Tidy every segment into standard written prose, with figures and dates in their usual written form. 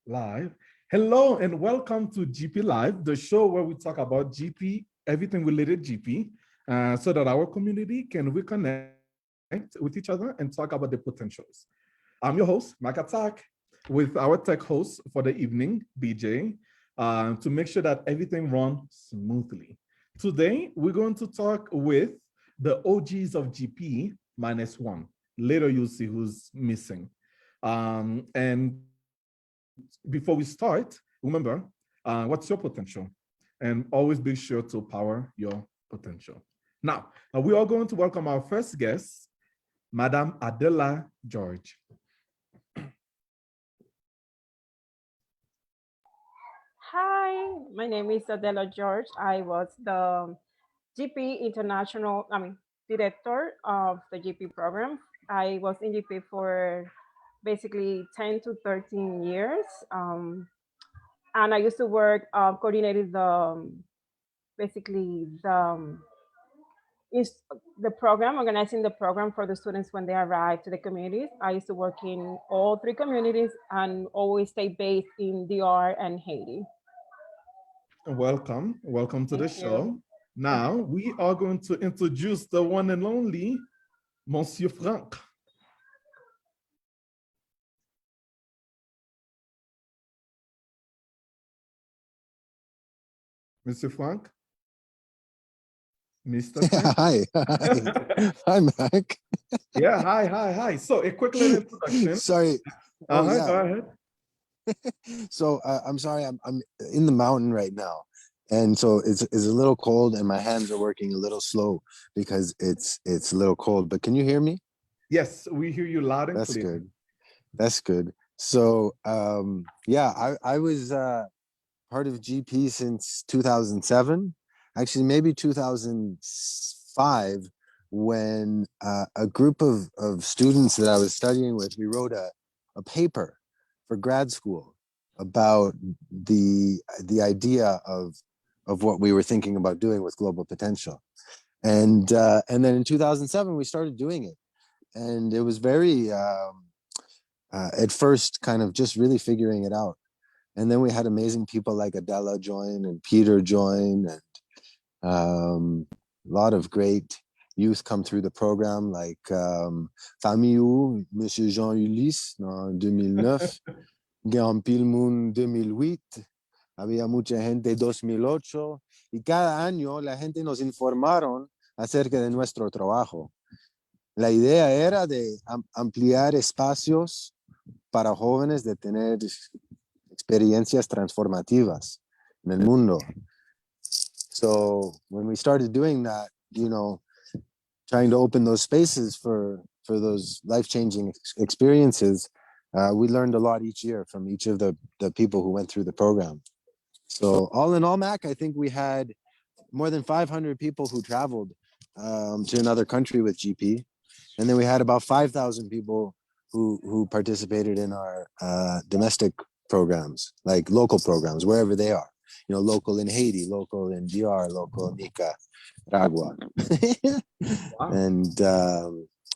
Live. Hello and welcome to GP Live, the show where we talk about GP, everything related GP, so that our community can reconnect with each other and talk about the potentials. I'm your host, Makatak, with our tech host for the evening, BJ, to make sure that everything runs smoothly. Today, we're going to talk with the OGs of GP minus one. Later, you'll see who's missing. And before we start, remember, what's your potential? And always be sure to power your potential. Now, we are going to welcome our first guest, Madame Adela George. Hi, my name is Adele George. I was the GP International, director of the GP program. I was in GP for basically 10 to 13 years. And I used to work, coordinating basically is the program, organizing the program for the students when they arrive to the communities. I used to work in all three communities and always stay based in DR and Haiti. Welcome to the Thank you. show. Now, we are going to introduce the one and only Monsieur Frank. Monsieur Frank? Mr. Yeah, Frank? hi, hi, I'm back. Yeah, hi. So a quick little introduction. Sorry. Oh Go yeah. ahead. So I'm sorry. I'm in the mountain right now, and so it's a little cold, and my hands are working a little slow because it's a little cold. But can you hear me? Yes, we hear you loud and That's clear. good. That's good. So yeah, I was part of GP since 2007. Actually, maybe 2005, when a group of students that I was studying with, we wrote a paper for grad school about the idea of what we were thinking about doing with global potential. And then in 2007, we started doing it. And it was very, at first, kind of just really figuring it out. And then we had amazing people like Adela join and Peter join, and a lot of great youth come through the program, like Famiou, Monsieur Jean Ulysse en 2009, Gampil Moon 2008, había mucha gente 2008, y cada año la gente nos informaron acerca de nuestro trabajo. La idea era de ampliar espacios para jóvenes de tener experiencias transformativas en el mundo. So when we started doing that, trying to open those spaces for those life-changing experiences, we learned a lot each year from each of the people who went through the program. So all in all, Mac, I think we had more than 500 people who traveled to another country with GP. And then we had about 5,000 people who participated in our domestic programs, like local programs, wherever they are. Local in Haiti, local in DR, local in Nicaragua. Wow. And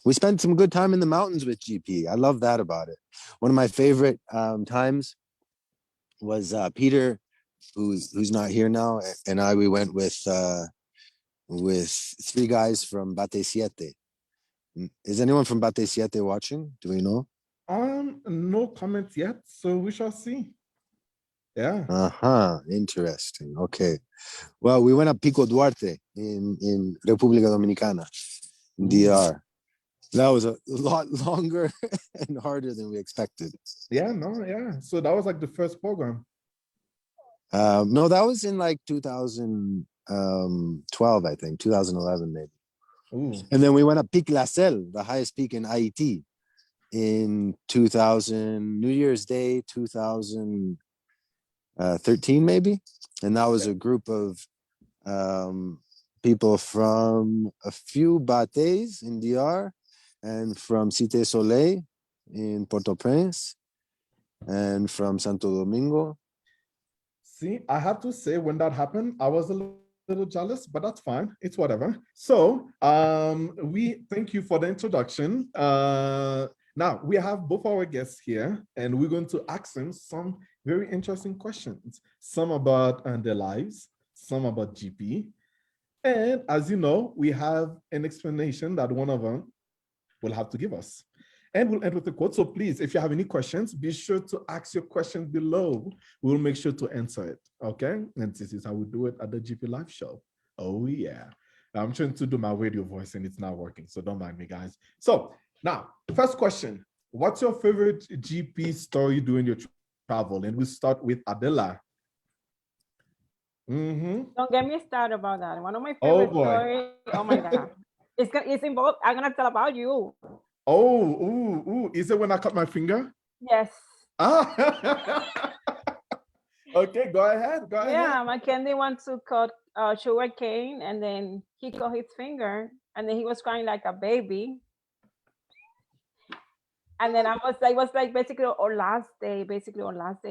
we spent some good time in the mountains with GP. I love that about it. One of my favorite times was Peter, who's not here now, and we went with three guys from Bate Siete. Is anyone from Bate Siete watching? Do we know? No comments yet, so we shall see. Yeah. Interesting. Okay. Well, we went up Pico Duarte in República Dominicana, in DR. That was a lot longer and harder than we expected. Yeah. So that was like the first program. No, that was in like 2012, I think, 2011 maybe. Ooh. And then we went up Pic La Selle, the highest peak in Haiti, in 2000, New Year's Day, 2013 maybe. And that was a group of people from a few bates in DR, and from Cité Soleil in Port-au-Prince, and from Santo Domingo. See, I have to say, when that happened, I was a little jealous, but that's fine. It's whatever. So we thank you for the introduction. Now, we have both our guests here, and we're going to ask them some very interesting questions, some about their lives, some about GP. And as you know, we have an explanation that one of them will have to give us. And we'll end with a quote. So please, if you have any questions, be sure to ask your question below. We'll make sure to answer it, okay? And this is how we do it at the GP Live Show. Oh, yeah. I'm trying to do my radio voice and it's not working, so don't mind me, guys. So now, first question. What's your favorite GP story during your travel? And we start with Adela. Don't get me started about that. One of my Oh, favorite boy. stories. Oh my God. It's involved. I'm gonna tell about you. Oh, is it when I cut my finger? Yes. Ah. Okay, go ahead. Yeah, Mackendy wants to cut sugar cane, and then he cut his finger, and then he was crying like a baby. And then it was like basically our last day, in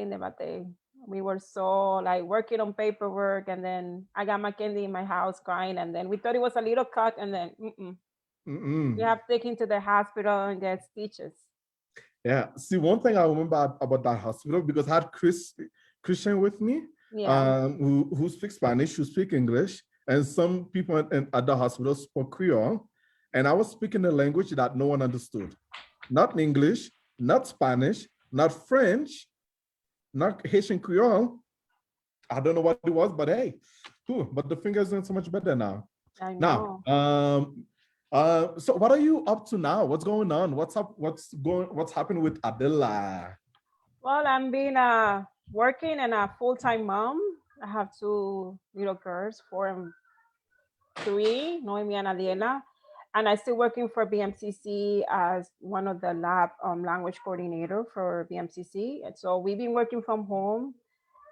the birthday. We were so like working on paperwork, and then I got Mackendy in my house crying, and then we thought it was a little cut, and then we have to take him to the hospital and get stitches. Yeah. See, one thing I remember about that hospital, because I had Christian with me, who speaks Spanish, who speak English, and some people at the hospital spoke Creole, and I was speaking a language that no one understood. Not English, not Spanish, not French, not Haitian Creole. I don't know what it was, but hey, but the finger's doing so much better now. I know. Now, so what are you up to now? What's going on? What's happening with Adela? Well, I'm being working and a full-time mom. I have 2 little girls, 4 and 3, Noemi and Adiela. And I'm still working for BMCC as one of the lab language coordinator for BMCC. And so we've been working from home.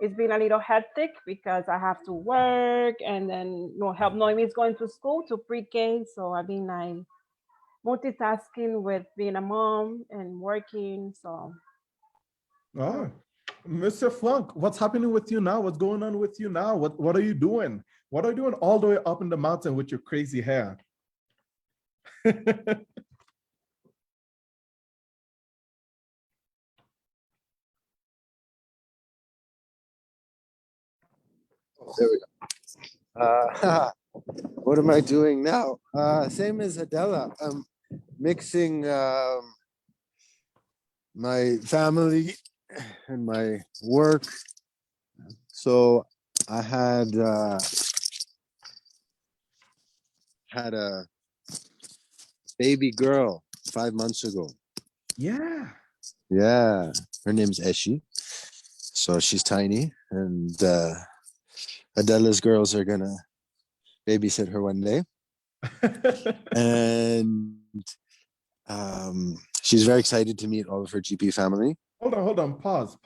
It's been a little hectic because I have to work and then help Noemi's going to school to pre-K. So I've been like multitasking with being a mom and working. So Mr. Frank, what's happening with you now? What's going on with you now? What are you doing? What are you doing all the way up in the mountain with your crazy hair? There we go. What am I doing now? Same as Adela. I'm mixing my family and my work. So I had a baby girl 5 months ago. Yeah. Yeah, her name's Eshi. So she's tiny, and Adela's girls are gonna babysit her one day. And she's very excited to meet all of her GP family. Hold on. Pause.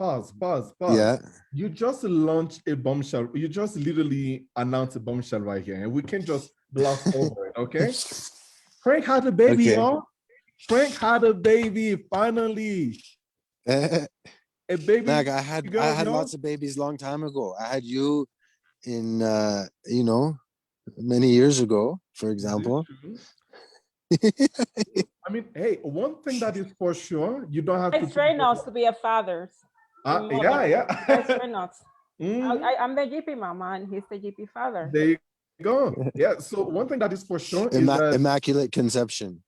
Yeah. You just launched a bombshell. You just literally announced a bombshell right here, and we can't just gloss over it, okay? Frank had a baby, y'all. Frank had a baby, finally. A baby. Mac, I had lots of babies long time ago. I had you in many years ago, for example. I mean, hey, one thing that is for sure, you don't have to train us to be a father. Yeah. I'm the GP mama and he's the GP father. There you go. Yeah, so one thing that is for sure is that immaculate conception.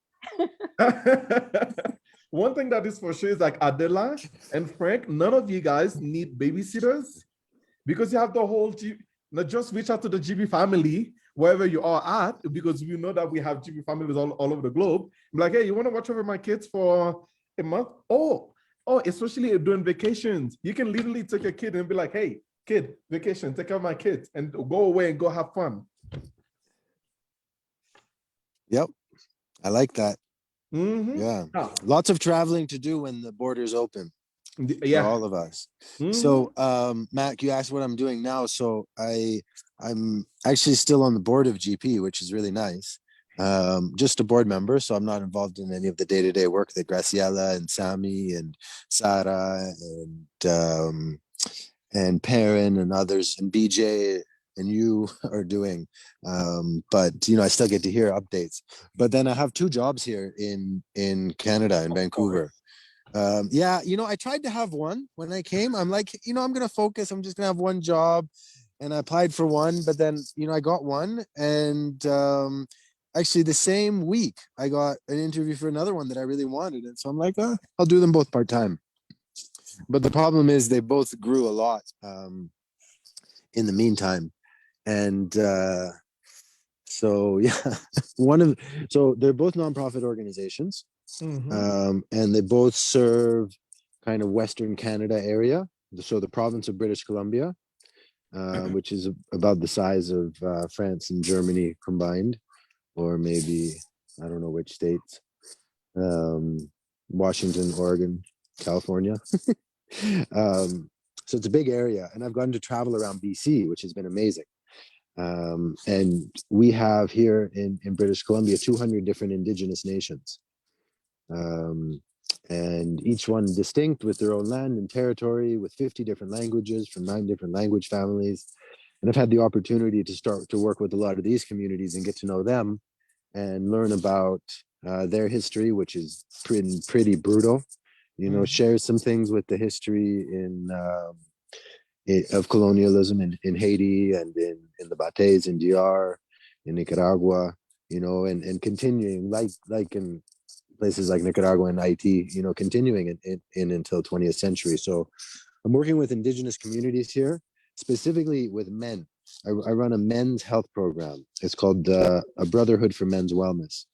One thing that is for sure is like Adela and Frank, none of you guys need babysitters because you have the whole not just reach out to the GB family wherever you are at, because we know that we have GB families all over the globe. I'm like, hey, you want to watch over my kids for a month? Oh, especially during vacations. You can literally take your kid and be like, hey, kid, vacation, take care of my kids and go away and go have fun. Yep, I like that. Mm-hmm. Yeah, lots of traveling to do when the borders open. Yeah, for all of us. Mm-hmm. So, Mac, you asked what I'm doing now. So I'm actually still on the board of GP, which is really nice. Just a board member, so I'm not involved in any of the day-to-day work that Graciela and Sammy and Sarah and Perrin and others and BJ and you are doing. But I still get to hear updates. But then I have two jobs here in Canada, in Vancouver. Yeah, I tried to have one when I came. I'm like, I'm gonna focus. I'm just gonna have one job, and I applied for one. But then, I got one, and actually the same week I got an interview for another one that I really wanted, and so I'm like, I'll do them both part time. But the problem is they both grew a lot in the meantime, and so yeah, so they're both nonprofit organizations. And they both serve kind of Western Canada area. So the province of British Columbia, which is about the size of France and Germany combined, or maybe, I don't know which states, Washington, Oregon, California. So it's a big area, and I've gotten to travel around BC, which has been amazing. And we have here in British Columbia 200 different Indigenous nations. And each one distinct with their own land and territory, with 50 different languages from 9 different language families. And I've had the opportunity to start to work with a lot of these communities and get to know them and learn about their history, which is pretty brutal. Share some things with the history of colonialism in Haiti and in the Bates in DR, in Nicaragua, and continuing like in places like Nicaragua and Haiti, continuing in until 20th century. So I'm working with Indigenous communities here, specifically with men. I run a men's health program. It's called A Brotherhood for Men's Wellness.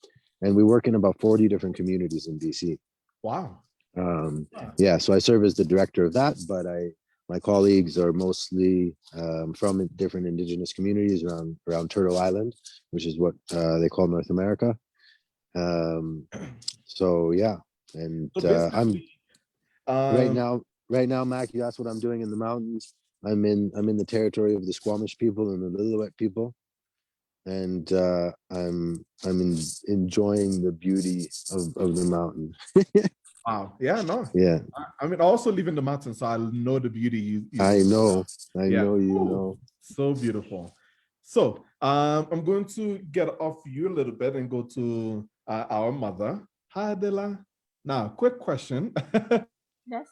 And we work in about 40 different communities in BC. Wow. Yeah, so I serve as the director of that, but my colleagues are mostly from different Indigenous communities around Turtle Island, which is what they call North America. So yeah, and So I'm basically, right now, Mac, that's what I'm doing in the mountains. I'm in the territory of the Squamish people and the Lillooet people, and I'm enjoying the beauty of the mountain. wow. Yeah, no. Yeah, I mean, I also live in the mountains, so I know the beauty I know, yeah. you Ooh, know. so beautiful. So I'm going to get off you a little bit and go to our mother. Hi, Adela. Now, quick question. Yes.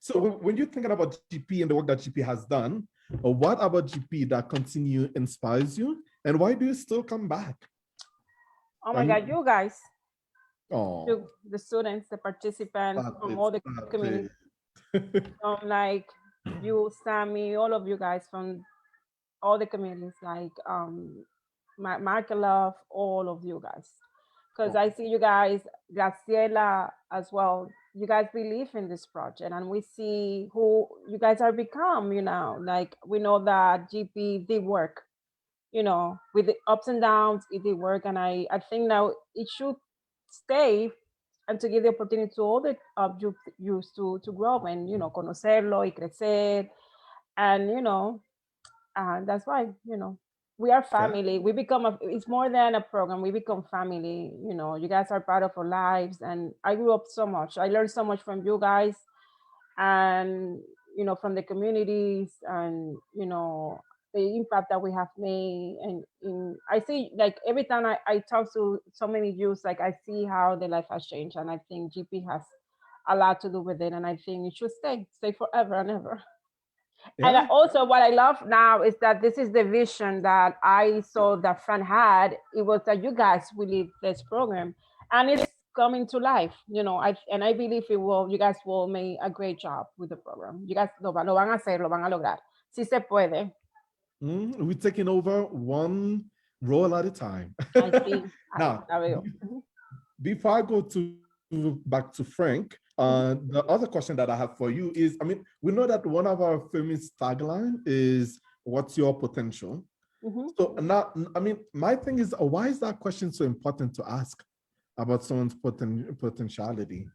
So when you're thinking about GP and the work that GP has done, what about GP that continue inspires you, and why do you still come back? Oh I my God, mean, you guys, oh, the students, the participants stop from it, all the stop communities, it. like you, Sammy, all of you guys from all the communities, like Markelov, all of you guys. Because Oh, I see you guys, Graciela as well. You guys believe in this project, and we see who you guys are become. Like we know that GP did work. With the ups and downs, it did work, and I think now it should stay and to give the opportunity to all the youth to grow and conocerlo y crecer, and that's why we are yeah. family. We become it's more than a program. We become family. You guys are part of our lives, and I grew up so much. I learned so much from you guys, and from the communities, and the impact that we have made. And I see, like, every time I talk to so many youth, like, I see how their life has changed, and I think GP has a lot to do with it, and I think it should stay forever and ever. And Yeah. also, what I love now is that this is the vision that I saw that Fran had. It was that you guys will lead this program, and it's coming to life. I believe it will. You guys will make a great job with the program. You guys lo van a hacer, lo van a lograr. Si se puede. We're taking over one role at a time. I see. Now, La veo. before I go back to Frank, the other question that I have for you is, I mean, we know that one of our famous tagline is "What's your potential?" So now, I mean, my thing is, why is that question so important to ask about someone's potentiality?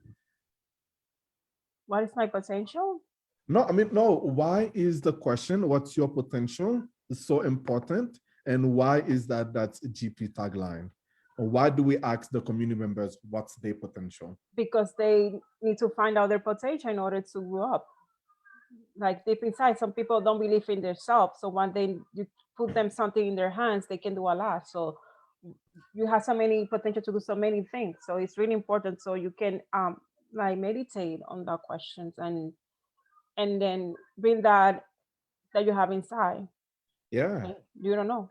What is my potential? No, I mean, no. Why is the question "What's your potential?" so important, and why is that's a GP tagline? Or why do we ask the community members what's their potential? Because they need to find out their potential in order to grow up. like deep inside, some people don't believe in themselves. So when you put them something in their hands, they can do a lot. So you have so many potential to do so many things. So it's really important. So you can like meditate on the questions and then bring that you have inside. Yeah. And you don't know.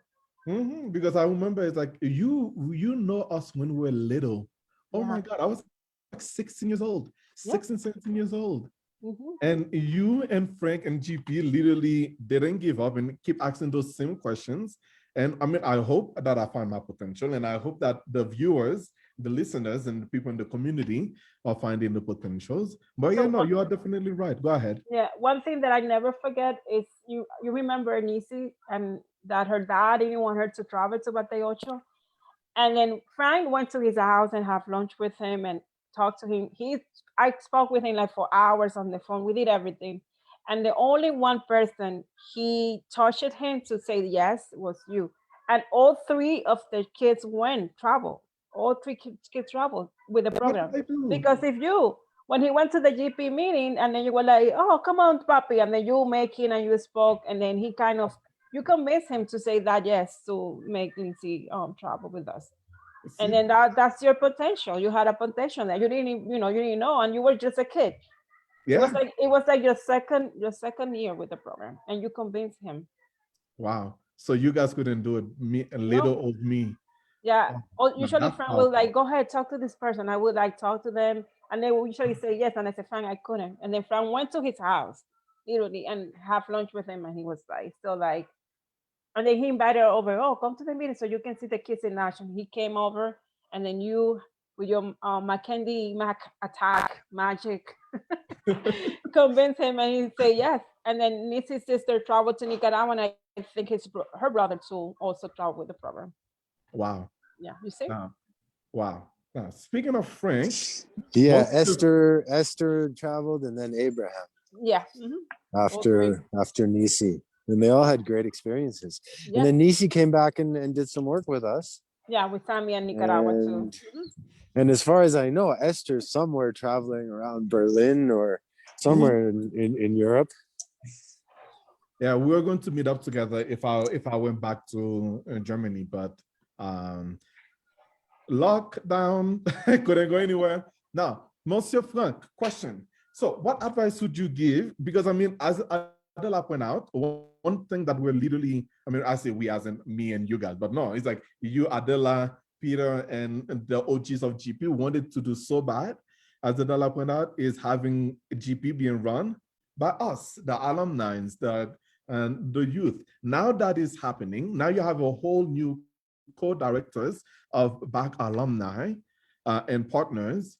Because I remember it's like you know us when we were little. Oh Yeah. my God, I was like 16 years old, Yeah. 16, 17 years old. Hmm. And you and Frank and GP literally didn't give up and keep asking those same questions. And I mean, I hope that I find my potential, and I hope that the viewers, the listeners, and the people in the community are finding the potentials. But yeah, So no, you are definitely right. Go ahead. yeah, one thing that I never forget is you remember Nisi and that her dad didn't want her to travel to Batey Ocho. And then Frank went to his house and have lunch with him and talked to him. I spoke with him like for hours on the phone. We did everything. And the only one person he touched him to say yes was you. And all three of the kids went travel. All three kids traveled with the What did program. I do? Because if you, when he went to the GP meeting and then you were like, oh, come on, papi, and then you making and you spoke, and then he kind of you convince him to say that yes to make Lindsay travel with us. And See, then that's your potential. You had a potential that you didn't know, and you were just a kid. yeah. It was like your second year with the program, and you convinced him. Wow. So you guys couldn't do it. Me, a No, little old me. yeah. Oh, Or now usually that's Frank will powerful. like go ahead talk to this person. I would like talk to them, and they will usually say yes, and I said Frank I couldn't, and then Frank went to his house literally and have lunch with him, and he was like still like. And then he invited her over. Oh, come to the meeting so you can see the kids in action. He came over, and then you, with your Mackendy Mac attack magic, convinced him, and he said yes. And then Nissy's sister traveled to Nicaragua, and I think her brother too also traveled with the program. Wow. Yeah, you see? Uh, wow. Now, speaking of Frank, Yeah, most of Esther traveled, and then Abraham Yeah. All three. after Nisi. And they all had great experiences. And Yeah. then Nisi came back and did some work with us. Yeah, with Sammy and Nicaragua too. And and as far as I know, Esther's somewhere traveling around Berlin or Mhm. somewhere in Europe. Yeah, we were going to meet up together if I went back to Germany, but um lockdown couldn't go anywhere. Now, Monsieur Frank, question. So, what advice would you give? Because I mean, as Adela point out, one thing that we're literally, I mean, I say we as in me and you guys, but no, it's like you, Adela, Peter, and the OGs of GP wanted to do so bad, as Adela pointed out, is having GP being run by us, the alumni, and the youth. Now that is happening. Now you have a whole new co-directors of back alumni and partners.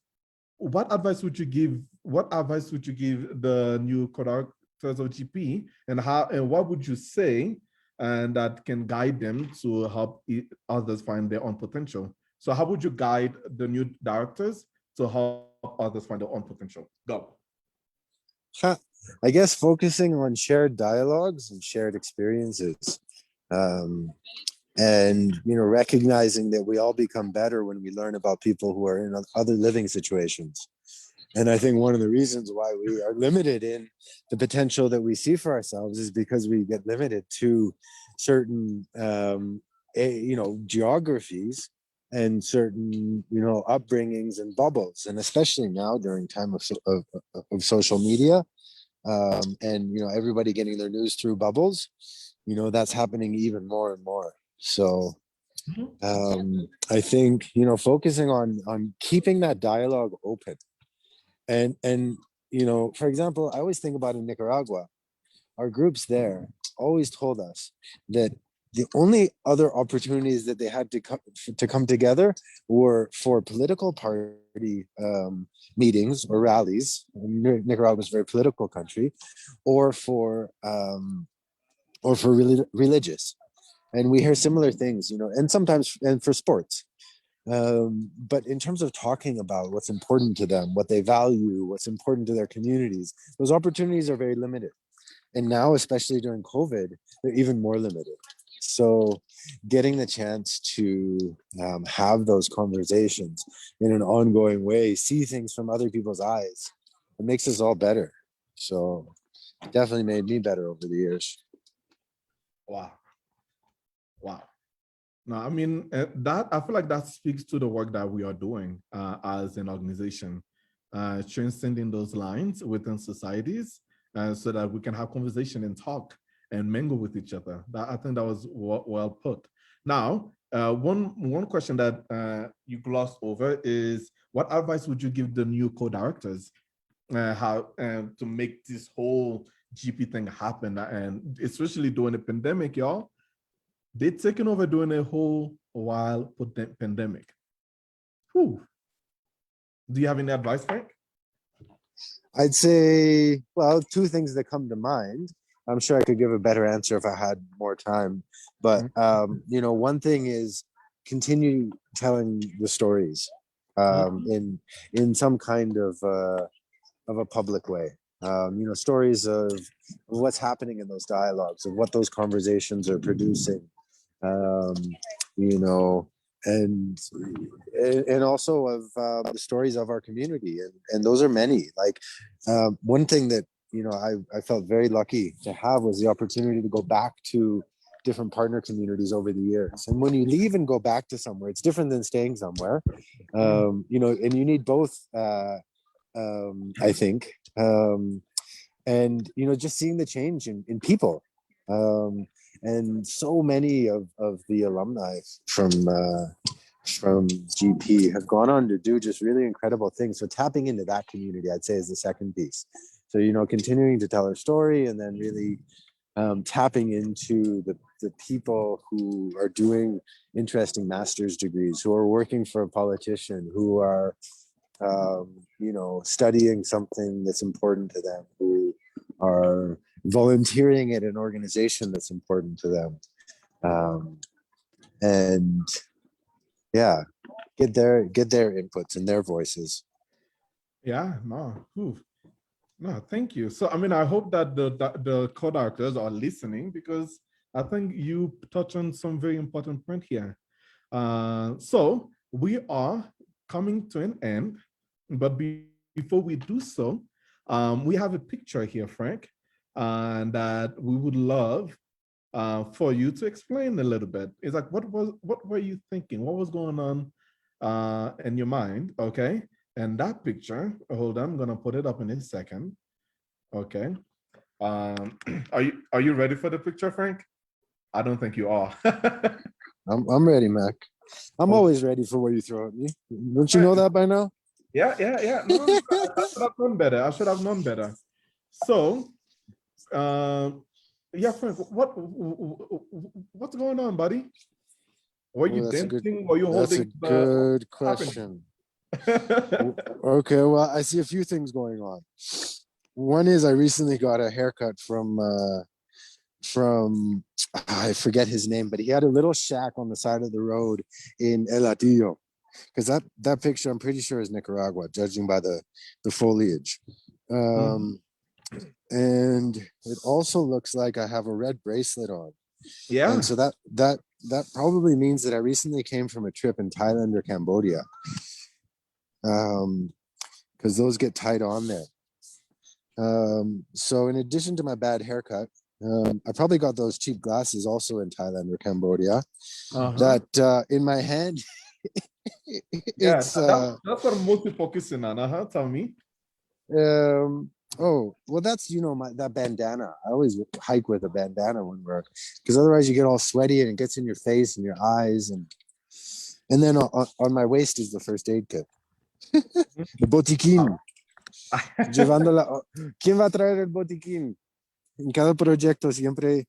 What advice would you give? What advice would you give the new co-directors of GP, and what would you say, and that can guide them to help others find their own potential? So how would you guide the new directors to help others find their own potential? Go. I guess focusing on shared dialogues and shared experiences. Um, and recognizing that we all become better when we learn about people who are in other living situations. And I think one of the reasons why we are limited in the potential that we see for ourselves is because we get limited to certain geographies and certain upbringings and bubbles, and especially now during time of social media, and everybody getting their news through bubbles, that's happening even more and more. So I think focusing on keeping that dialogue open, and for example, I always think about in Nicaragua, our groups there always told us that the only other opportunities that they had to come together were for political party meetings or rallies. Nicaragua is a very political country, or for religious. And we hear similar things, and sometimes and for sports. But in terms of talking about what's important to them, what they value, what's important to their communities, those opportunities are very limited. And now, especially during COVID, they're even more limited. So getting the chance to have those conversations in an ongoing way, see things from other people's eyes, it makes us all better. So definitely made me better over the years. Wow. Wow. No, I mean, that I feel like that speaks to the work that we are doing as an organization, transcending those lines within societies, so that we can have conversation and talk and mingle with each other. That, I think that was well put. Now, one question that you glossed over is, what advice would you give the new co-directors how to make this whole GP thing happen, and especially during the pandemic, y'all? They're taking over during a whole while pandemic. Whew. Do you have any advice, Frank? I'd say, well, two things that come to mind. I'm sure I could give a better answer if I had more time. But one thing is continue telling the stories in some kind of a public way. Stories of what's happening in those dialogues, of what those conversations are producing. And also of the stories of our community, and those are many. Like one thing that I felt very lucky to have was the opportunity to go back to different partner communities over the years. And when you leave and go back to somewhere, it's different than staying somewhere. And you need both, I think. And just seeing the change in people. And so many of the alumni from GP have gone on to do just really incredible things. So tapping into that community, I'd say, is the second piece. So continuing to tell our story, and then really tapping into the people who are doing interesting master's degrees, who are working for a politician, who are studying something that's important to them, who are volunteering at an organization that's important to them, and yeah, get their inputs and their voices. Yeah, no, thank you. So, I mean, I hope that the co-directors are listening, because I think you touch on some very important point here. So we are coming to an end, but before we do so, we have a picture here, Frank, and that we would love for you to explain a little bit. It's like, what were you thinking? What was going on in your mind? Okay, and that picture, hold on, I'm gonna put it up in a second. Okay, are you ready for the picture, Frank? I don't think you are. I'm ready, Mac. I'm always ready for what you throw at me. Don't you know that by now? Yeah. No, I should have known better. I should have known better. So, yeah, Frank, what's going on, buddy? Were you dancing? Were you holding? That's a good question. Okay, well, I see a few things going on. One is I recently got a haircut from I forget his name, but he had a little shack on the side of the road in El Atillo, because that picture I'm pretty sure is Nicaragua, judging by the foliage. And it also looks like I have a red bracelet on. Yeah. And so that probably means that I recently came from a trip in Thailand or Cambodia. Because those get tied on there. So in addition to my bad haircut, I probably got those cheap glasses also in Thailand or Cambodia. That in my hand, that's what I'm mostly focusing on. Tell me. Oh, well, that's that bandana. I always hike with a bandana when because otherwise you get all sweaty and it gets in your face and your eyes, and then on my waist is the first aid kit. The botiquín. Llevándola. ¿Quién va a traer el botiquín? En cada proyecto siempre.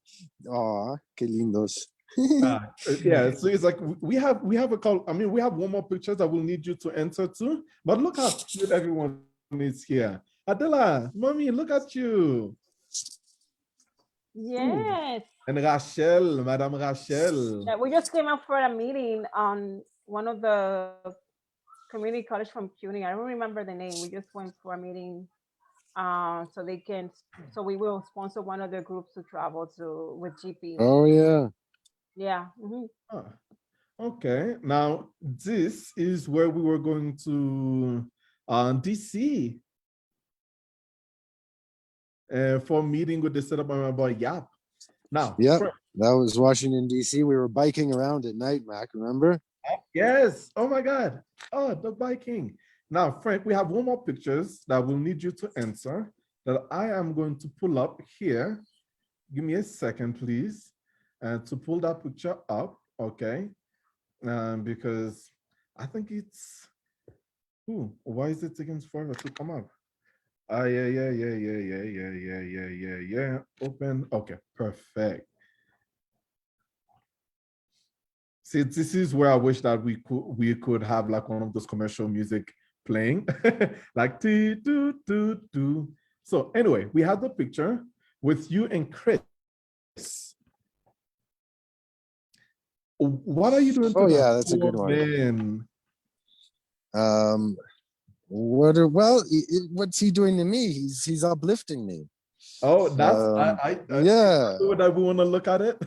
Oh, qué lindos. Yeah, so it's like we have a call. I mean, we have one more picture that we'll need you to enter to. But look how cute everyone is here. Adela, mommy, look at you. Yes. Ooh. And Rachel, Madame Rachel. Yeah, we just came up for a meeting on one of the community college from CUNY. I don't remember the name. We just went for a meeting so we will sponsor one of the groups to travel with GP. Oh yeah. Yeah. Okay. Now this is where we were going to DC. for meeting with the setup of my boy Yap. Now, Yep, that was Washington, D.C. We were biking around at night, Mac, remember? yes. Oh my God. Oh, the biking. Now, Frank, we have one more pictures that we'll need you to answer that I am going to pull up here. Give me a second, please, to pull that picture up, okay? Because I think it's, why is it taking forever to come up? Yeah. Open, okay, perfect. See, this is where I wish that we could have like one of those commercial music playing, like do do do do. So anyway, we have the picture with you and Chris. What are you doing to Oh, the yeah, that's a poor good one. man? What's he doing to me? He's uplifting me. Oh, that's Yeah, the way that we want to look at it.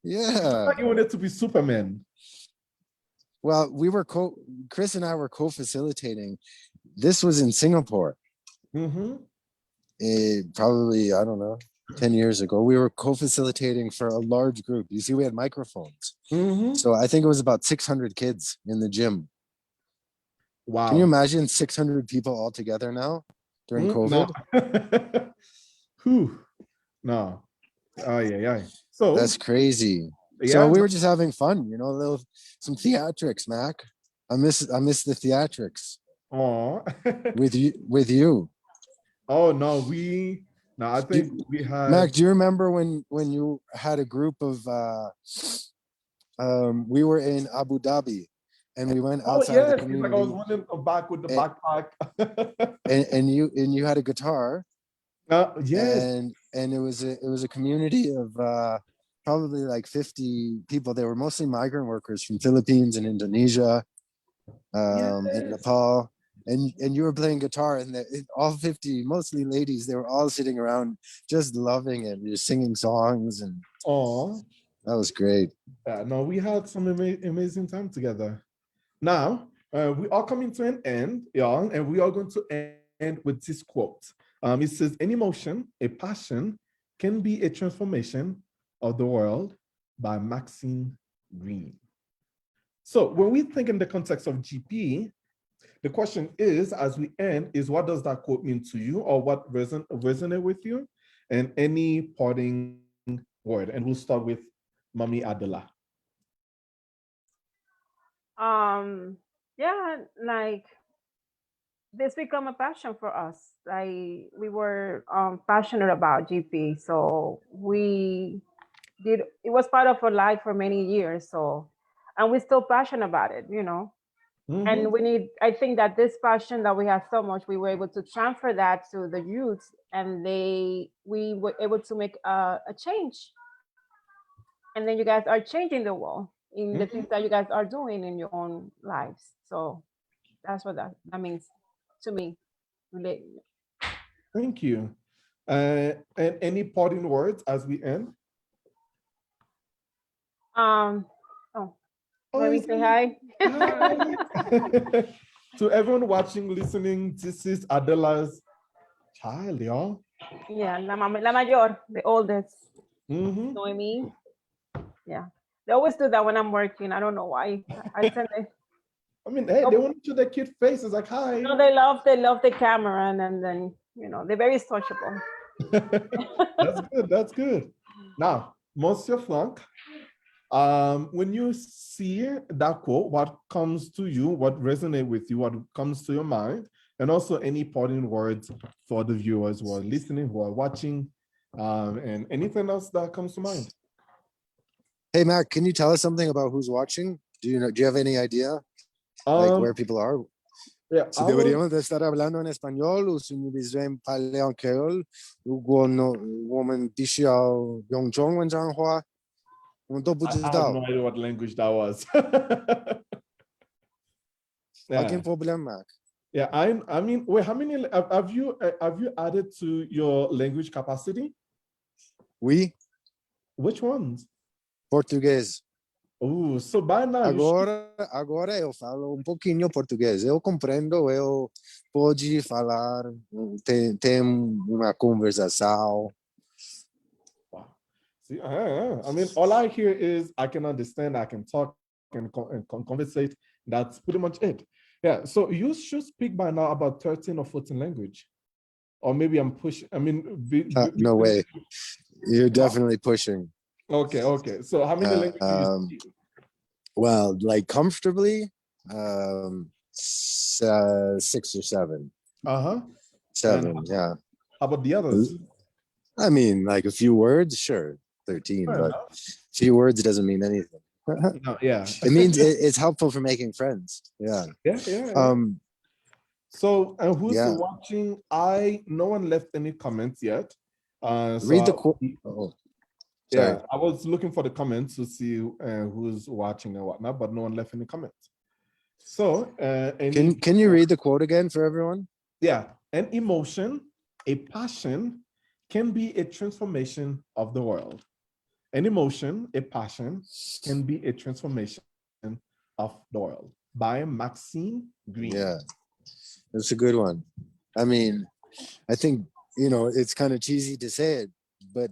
yeah. Like you want it to be Superman. Well, Chris and I were co-facilitating. This was in Singapore. Mm-hmm. Probably, I don't know, 10 years ago. We were co-facilitating for a large group. You see, we had microphones. Mm-hmm. So I think it was about 600 kids in the gym. Wow. Can you imagine 600 people all together now during COVID? No. Whew. No. Oh yeah. So That's crazy. So yeah. we were just having fun, some theatrics, Mac. I miss the theatrics Oh. with you. Oh no, I think we Mac, had. do you remember when you had a group of we were in Abu Dhabi and we went Oh outside the yes, it's like I was community running back with the and, backpack. and you had a guitar Yes. and it was a community of probably like 50 people. They were mostly migrant workers from Philippines and Indonesia and Yes. Nepal. And you were playing guitar, and all 50, mostly ladies, they were all sitting around just loving it. You're singing songs, and Oh. that was great. No, we had some amazing time together. Now, we are coming to an end, y'all, and we are going to end with this quote. It says, "Any emotion, a passion, can be a transformation of the world," by Maxine Green. So when we think in the context of GP, the question is, as we end, is what does that quote mean to you, or what resonate with you, and any parting word? And we'll start with Mami Adela. Yeah, like this become a passion for us. Like we were passionate about GP, so we did. It was part of our life for many years. So, and we're still passionate about it, you know. Mm-hmm. And we need. I think that this passion that we have so much, we were able to transfer that to the youth, and we were able to make a change. And then you guys are changing the world in the Mm-hmm. things that you guys are doing in your own lives. So that's what that means to me. Relate. Thank you. And any parting words as we end? Oh, Oh, let me say hi. hi. To everyone watching, listening, this is Adela's child, y'all. Yeah, la mayor, the oldest. Mm-hmm. Noemi. Yeah. They always do that when I'm working. I don't know why. I send it. I mean, hey, they want to show their cute faces, like, hi. No, they love the camera, and then they're very sociable. That's good. That's good. Now, Monsieur Frank, when you see that quote, what comes to you, what resonates with you, what comes to your mind, and also any parting words for the viewers who are listening, who are watching, and anything else that comes to mind? Hey, Mac, can you tell us something about who's watching? Do you have any idea, like where people are? Yeah, Si deberíamos de estar hablando en español o si nous besoin parler en créole, 如果我们必须要用中文讲话，我们都不知 I have 道。 no idea what language that was. Aucun Yeah. problème, Mac. Yeah, I mean, wait, how many have you added to your language capacity? Oui, Which ones? português. Oh, so by now you should. Agora eu falo pouquinho português. Eu compreendo, eu pode falar, tem uma conversação. Wow. See, I mean, all I hear is I can understand, I can talk, and conversate. That's pretty much it. Yeah. So you should speak by now about 13 or 14 language, or maybe I'm pushing. I mean, No way. You're definitely pushing. Okay. Okay. So how many languages do you speak? Well, like comfortably, 6 or 7. Uh-huh. 7, yeah. How about the others? I mean, like a few words, sure, 13, Fair but enough. few words doesn't mean anything. No, yeah. It means it's helpful for making friends. Yeah. Yeah. So, and who's Yeah. watching? No one left any comments yet. Read the So quote. Oh, sorry. yeah, I was looking for the comments to see who's watching and whatnot, but no one left any comments. So, Can you read the quote again for everyone? yeah, an emotion, a passion can be a transformation of the world. An emotion, a passion can be a transformation of the world. By Maxine Green. Yeah, that's a good one. I mean, I think, it's kind of cheesy to say it, but,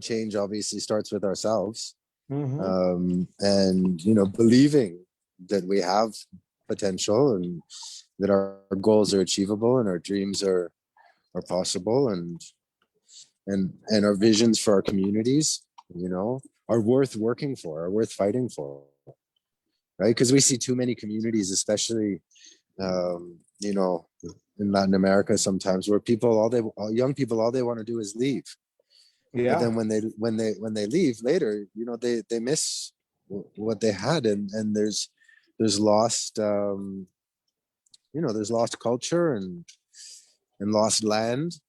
change obviously starts with ourselves. Mhm. And, believing that we have potential and that our goals are achievable and our dreams are possible and our visions for our communities, are worth working for, are worth fighting for, right? Because we see too many communities, especially, in Latin America sometimes, where young people, all they want to do is leave. Yeah. But then when they leave later, they miss what they had, and there's lost, there's lost culture and lost land,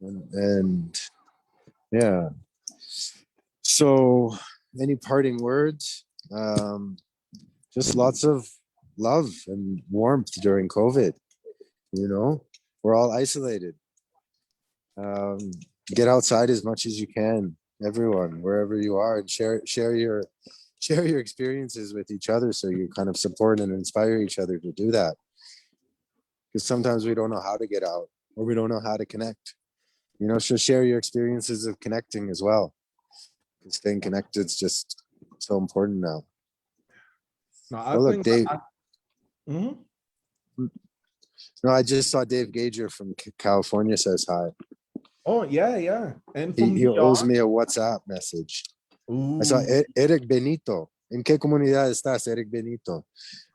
and yeah. So, any parting words? Just lots of love and warmth during COVID. We're all isolated. Get outside as much as you can, everyone, wherever you are, and share your experiences with each other, so you kind of support and inspire each other to do that. Because sometimes we don't know how to get out, or we don't know how to connect. So share your experiences of connecting as well. Because staying connected is just so important now. No, Look, Dave. Mhm. No, I just saw Dave Gager from California says hi. Oh, yeah. And from He New owes York. me a WhatsApp message. I saw Ooh. Eric Benito. ¿En qué comunidad estás, Eric Benito?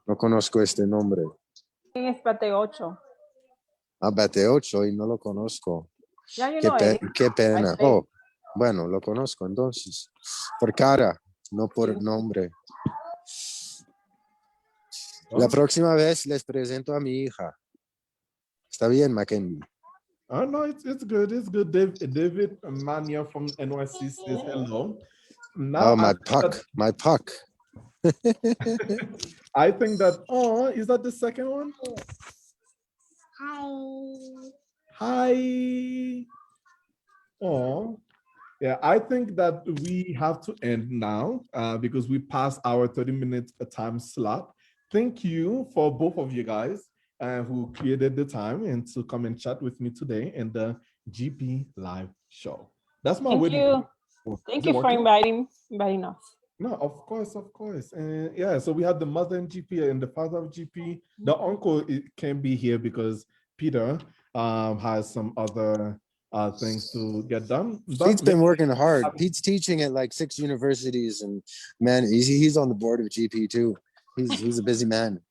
No conozco este nombre. Es Pate 8. Bate 8 y no lo conozco. Yeah, you know Eric. Qué pena. I say. Bueno, lo conozco entonces. Por cara, no por nombre. La próxima vez les presento a mi hija. Está bien, Mackendy. Oh no, it's good. It's good. David Mania from NYC says hello. Now Oh, my puck. I think that, is that the second one? Hi. Oh, yeah, I think that we have to end now because we passed our 30-minute time slot. Thank you for both of you guys who created the time and to come and chat with me today in the GP Live show. That's my Thank you. Thank you for inviting us. No, of course. And yeah, so we have the mother in GP and the father of GP. The uncle can't be here because Peter has some other things to get done. But Pete's been working hard. Pete's teaching at like 6 universities, and man, he's on the board of GP too. He's a busy man.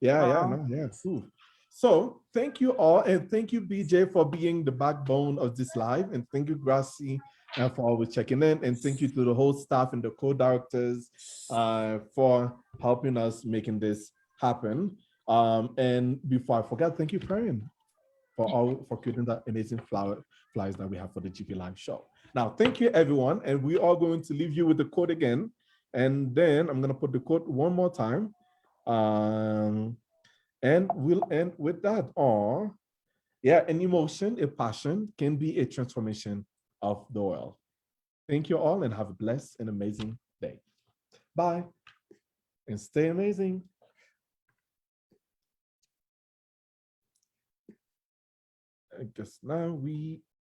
Yeah. Cool. So thank you all, and thank you, BJ, for being the backbone of this live, and thank you, Gracie, for always checking in, and thank you to the whole staff and the co-directors for helping us making this happen. And before I forget, thank you, Karen, for creating that amazing flyers that we have for the GP Live show. Now, thank you, everyone, and we are going to leave you with the quote again, and then I'm going to put the quote one more time. And we'll end with that. Yeah, an emotion, a passion can be a transformation of the world. Thank you all and have a blessed and amazing day. Bye. and stay amazing. I guess now we